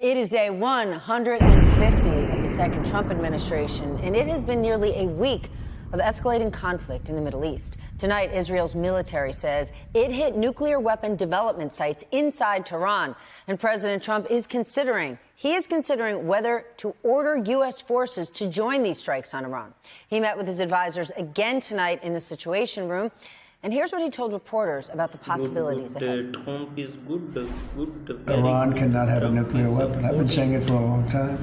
It is day 150 of the second Trump administration, and it has been nearly a week of escalating conflict in the Middle East. Tonight, Israel's military says it hit nuclear weapon development sites inside Tehran, and President Trump is considering whether to order U.S. forces to join these strikes on Iran. He met with his advisors again tonight in the Situation Room, and here's what he told reporters about the possibilities ahead. Trump is good. Iran cannot have a nuclear weapon. I've been saying it for a long time.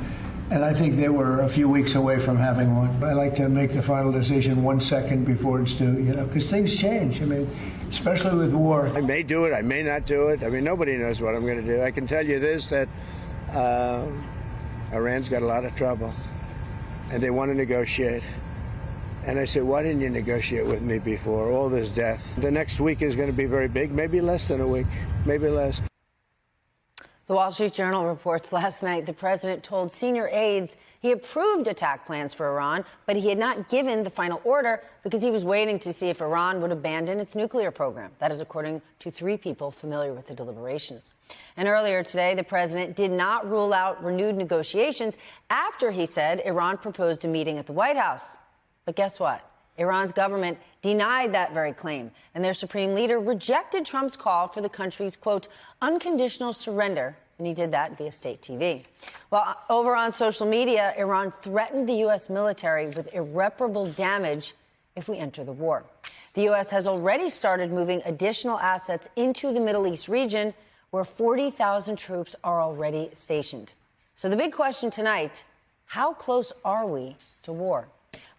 And I think they were a few weeks away from having one. I like to make the final decision 1 second before it's due, because things change. I mean, especially with war. I may do it. I may not do it. I mean, nobody knows what I'm going to do. I can tell you this, that Iran's got a lot of trouble, and they want to negotiate. And I said, why didn't you negotiate with me before? All this death. The next week is going to be very big, maybe less than a week, maybe less. The Wall Street Journal reports last night the president told senior aides he approved attack plans for Iran, but he had not given the final order because he was waiting to see if Iran would abandon its nuclear program. That is according to 3 people familiar with the deliberations. And earlier today, the president did not rule out renewed negotiations after he said Iran proposed a meeting at the White House. But guess what? Iran's government denied that very claim, and their supreme leader rejected Trump's call for the country's, quote, unconditional surrender, and he did that via state TV. Well, over on social media, Iran threatened the U.S. military with irreparable damage if we enter the war. The U.S. has already started moving additional assets into the Middle East region, where 40,000 troops are already stationed. So the big question tonight, how close are we to war?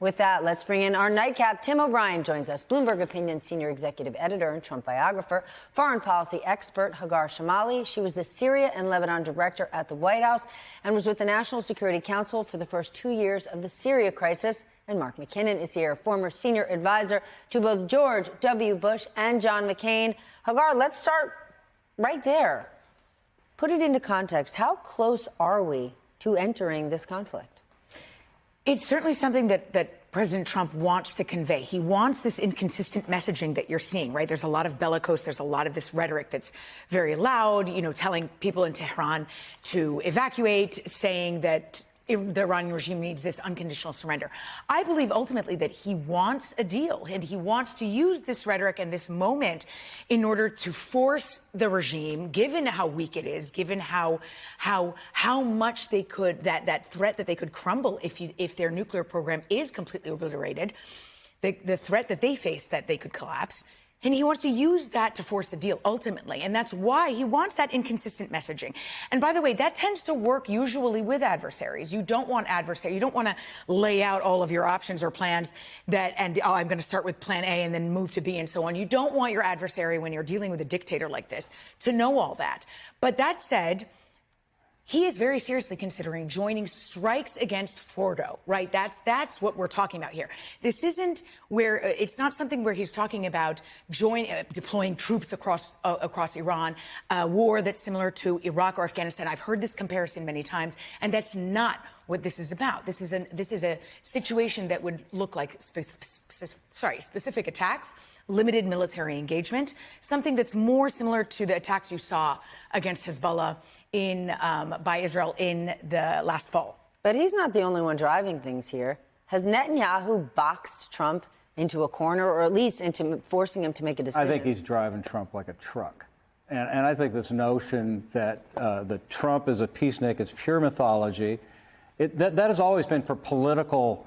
With that, let's bring in our nightcap. Tim O'Brien joins us, Bloomberg Opinion senior executive editor and Trump biographer, foreign policy expert Hagar Shamali. She was the Syria and Lebanon director at the White House and was with the National Security Council for the first 2 years of the Syria crisis. And Mark McKinnon is here, former senior advisor to both George W. Bush and John McCain. Hagar, let's start right there. Put it into context. How close are we to entering this conflict? It's certainly something that President Trump wants to convey. He wants this inconsistent messaging that you're seeing, right? There's a lot of bellicose, there's a lot of this rhetoric that's very loud, telling people in Tehran to evacuate, saying that the Iranian regime needs this unconditional surrender. I believe ultimately that he wants a deal, and he wants to use this rhetoric and this moment in order to force the regime, given how weak it is, given how much they could, that threat that they could crumble if their nuclear program is completely obliterated, the threat that they face that they could collapse. And he wants to use that to force a deal, ultimately. And that's why he wants that inconsistent messaging. And by the way, that tends to work usually with adversaries. You don't want adversaries. You don't want to lay out all of your options or plans I'm going to start with plan A and then move to B and so on. You don't want your adversary, when you're dealing with a dictator like this, to know all that. But that said, he is very seriously considering joining strikes against Fordo, right? That's what we're talking about here. This isn't where it's not something where he's talking about deploying troops across Iran, a war that's similar to Iraq or Afghanistan. I've heard this comparison many times, and that's not what this is about. This is a situation that would look like specific attacks, limited military engagement, something that's more similar to the attacks you saw against Hezbollah by Israel in the last fall. But he's not the only one driving things here. Has Netanyahu boxed Trump into a corner, or at least into forcing him to make a decision? I think he's driving Trump like a truck. And I think this notion that Trump is a peacenik is pure mythology. That has always been for political,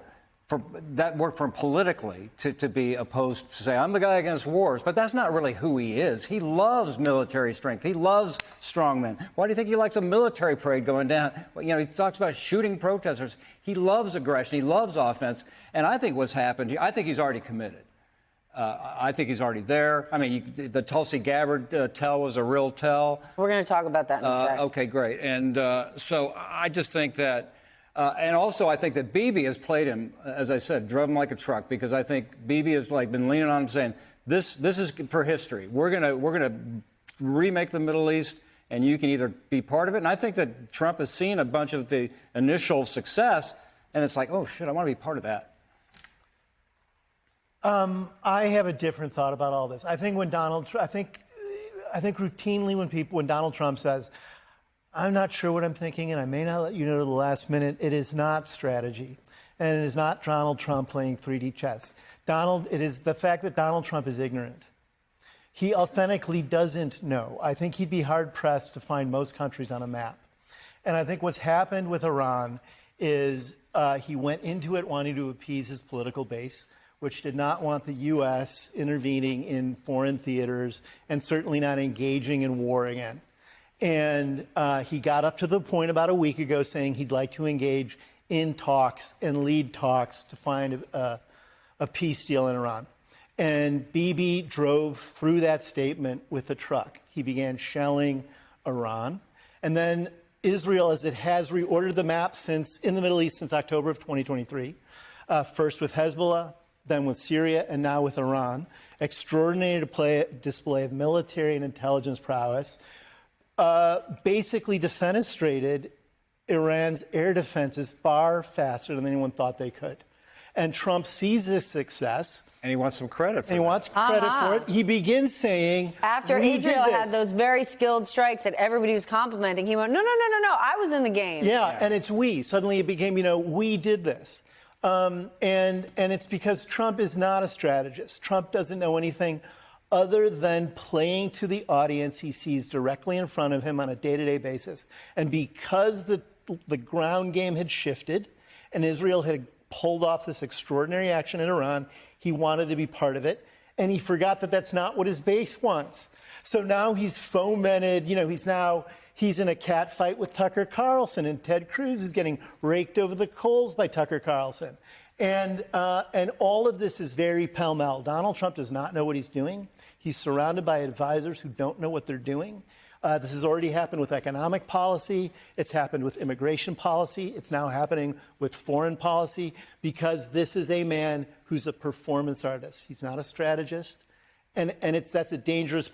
that worked for him politically to be opposed to say, I'm the guy against wars. But that's not really who he is. He loves military strength. He loves strongmen. Why do you think he likes a military parade going down? He talks about shooting protesters. He loves aggression. He loves offense. And I think what's happened here, I think he's already committed. I think he's already there. I mean, the Tulsi Gabbard tell was a real tell. We're going to talk about that in a sec. Okay, great. And so I just think that, and also I think that Bibi has played him, as I said, drove him like a truck, because I think Bibi has been leaning on him saying, this is for history. We're gonna remake the Middle East, and you can either be part of it. And I think that Trump has seen a bunch of the initial success, and it's like, oh shit, I want to be part of that. I have a different thought about all this. I think when routinely when Donald Trump says, I'm not sure what I'm thinking, and I may not let you know to the last minute. It is not strategy, and it is not Donald Trump playing 3D chess. It is the fact that Donald Trump is ignorant. He authentically doesn't know. I think he'd be hard-pressed to find most countries on a map. And I think what's happened with Iran is he went into it wanting to appease his political base, which did not want the U.S. intervening in foreign theaters and certainly not engaging in war again. And he got up to the point about a week ago saying he'd like to engage in talks and lead talks to find a peace deal in Iran. And Bibi drove through that statement with a truck. He began shelling Iran. And then Israel, as it has reordered the map in the Middle East since October of 2023, first with Hezbollah, then with Syria, and now with Iran. Extraordinary display of military and intelligence prowess. Basically defenestrated Iran's air defenses far faster than anyone thought they could. And Trump sees this success. And he wants some credit for it. And he wants credit for it. He begins saying, after Israel had those very skilled strikes that everybody was complimenting, he went, no, I was in the game. Yeah, and it's we. Suddenly it became, we did this. And it's because Trump is not a strategist. Trump doesn't know anything other than playing to the audience he sees directly in front of him on a day-to-day basis. And because the ground game had shifted and Israel had pulled off this extraordinary action in Iran, he wanted to be part of it. And he forgot that that's not what his base wants. So now he's fomented, he's in a cat fight with Tucker Carlson, and Ted Cruz is getting raked over the coals by Tucker Carlson. And all of this is very pell-mell. Donald Trump does not know what he's doing. He's surrounded by advisors who don't know what they're doing. This has already happened with economic policy. It's happened with immigration policy. It's now happening with foreign policy, because this is a man who's a performance artist. He's not a strategist. And that's a dangerous